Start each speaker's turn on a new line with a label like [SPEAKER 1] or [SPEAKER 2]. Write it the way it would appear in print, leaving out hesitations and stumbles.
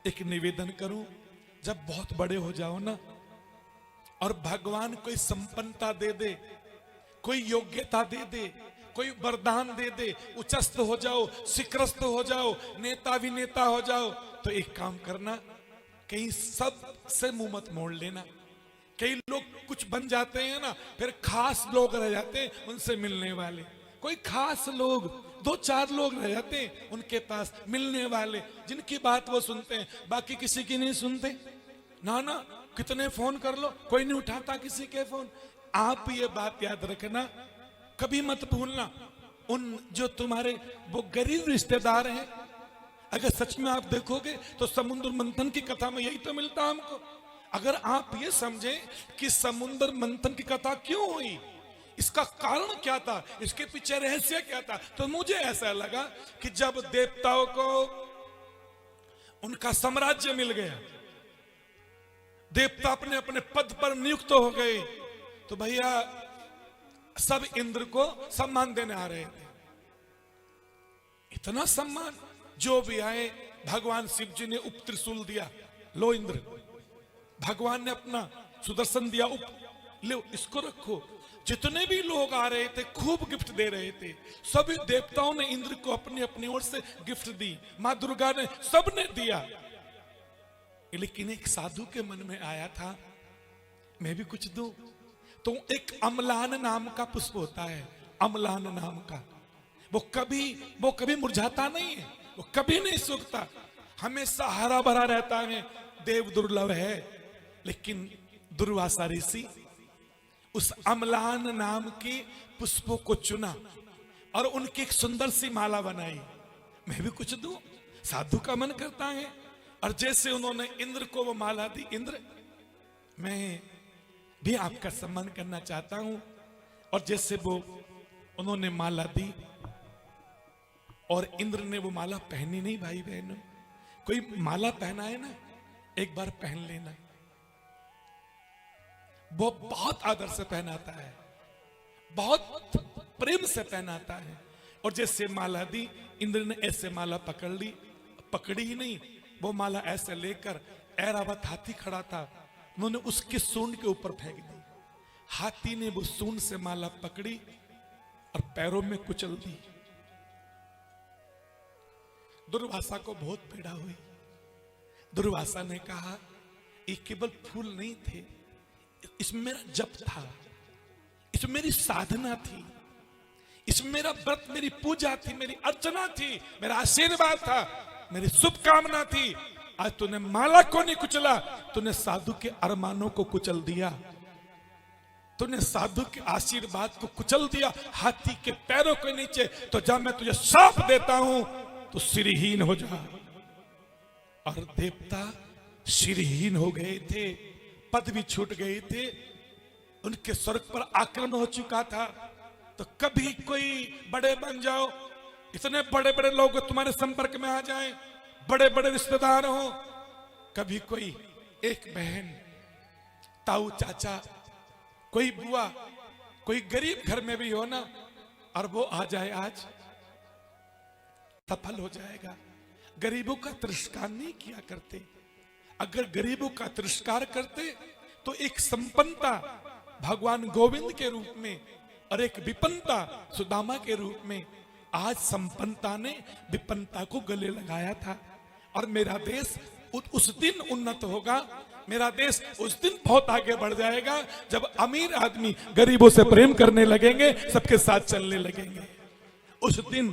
[SPEAKER 1] एक निवेदन करूं, जब बहुत बड़े हो जाओ ना और भगवान कोई संपन्नता दे दे, कोई योग्यता दे दे, कोई वरदान दे दे, उच्चस्थ हो जाओ, शिखरस्थ हो जाओ, नेता विनेता हो जाओ, तो एक काम करना, कहीं सब से मुंह मत मोड़ लेना। कई लोग कुछ बन जाते हैं ना, फिर खास लोग रह जाते हैं उनसे मिलने वाले, कोई खास लोग, दो चार लोग रह जाते हैं उनके पास मिलने वाले, जिनकी बात वो सुनते हैं, बाकी किसी की नहीं सुनते। ना ना, कितने फोन कर लो, कोई नहीं उठाता किसी के फोन। आप ये बात याद रखना, कभी मत भूलना, उन जो तुम्हारे वो गरीब रिश्तेदार हैं, अगर सच में आप देखोगे तो समुद्र मंथन की कथा में यही तो मिलता हमको। अगर आप ये समझे कि समुद्र मंथन की कथा क्यों हुई, इसका कारण क्या था, इसके पीछे रहस्य क्या था, तो मुझे ऐसा लगा कि जब देवताओं को उनका साम्राज्य मिल गया, देवता अपने अपने पद पर नियुक्त हो गए, तो भैया सब इंद्र को सम्मान देने आ रहे थे। इतना सम्मान, जो भी आए भगवान शिव जी ने उप त्रिशूल दिया, लो इंद्र, भगवान ने अपना सुदर्शन दिया, लो इसको रखो। जितने भी लोग आ रहे थे खूब गिफ्ट दे रहे थे, सभी देवताओं ने इंद्र को अपनी अपनी ओर से गिफ्ट दी, मां दुर्गा ने, सबने दिया। लेकिन एक साधु के मन में आया था, मैं भी कुछ दूं। तो एक अम्लान नाम का पुष्प होता है, अम्लान नाम का, वो कभी मुरझाता नहीं है, वो कभी नहीं सूखता, हमेशा हरा भरा रहता है, देव दुर्लभ है। लेकिन दुर्वासा ऋषि उस अम्लान नाम के पुष्पों को चुना और उनकी एक सुंदर सी माला बनाई। मैं भी कुछ दूं, साधु का मन करता है। और जैसे उन्होंने इंद्र को वो माला दी, इंद्र मैं भी आपका सम्मान करना चाहता हूं, और जैसे वो उन्होंने माला दी और इंद्र ने वो माला पहनी नहीं। भाई बहनों, कोई माला पहना है ना, एक बार पहन लेना, वो बहुत आदर से पहनाता है, बहुत प्रेम से पहनाता है। और जैसे माला दी, इंद्र ने ऐसे माला पकड़ ली, पकड़ी ही नहीं, वो माला ऐसे लेकर, ऐरावत हाथी खड़ा था, उन्होंने उसके सूंड के ऊपर फेंक दी। हाथी ने वो सूंड से माला पकड़ी और पैरों में कुचल दी। दुर्वासा को बहुत पीड़ा हुई। दुर्वासा ने कहा, ये केवल फूल नहीं थे, इसमें मेरा जप था, इसमें मेरी साधना थी, इसमें मेरा व्रत, मेरी पूजा थी, मेरी अर्चना थी, मेरा आशीर्वाद था, मेरी शुभकामना थी। आज तूने माला को नहीं कुचला, तूने साधु के अरमानों को कुचल दिया, तूने साधु के आशीर्वाद को कुचल दिया, हाथी के पैरों के नीचे। तो जब मैं तुझे श्राप देता हूं तो सिरहीन हो जा। और देवता सिरहीन हो गए थे, पद भी छूट गए थे, उनके स्वर्ग पर आक्रमण हो चुका था। तो कभी कोई बड़े बन जाओ, इतने बड़े बड़े लोग तुम्हारे संपर्क में आ जाएं, बड़े बड़े रिश्तेदार हो, कभी कोई एक बहन, ताऊ चाचा, कोई बुआ, कोई गरीब घर में भी हो ना, और वो आ जाए आज, सफल हो जाएगा। गरीबों का तिरस्कार नहीं किया करते। अगर गरीबों का तिरस्कार करते तो एक संपन्नता भगवान गोविंद के रूप में और एक विपन्नता सुदामा के रूप में, आज संपन्नता ने विपन्नता को गले लगाया था। और मेरा देश उस दिन उन्नत होगा, मेरा देश उस दिन बहुत आगे बढ़ जाएगा जब अमीर आदमी गरीबों से प्रेम करने लगेंगे, सबके साथ चलने लगेंगे। उस दिन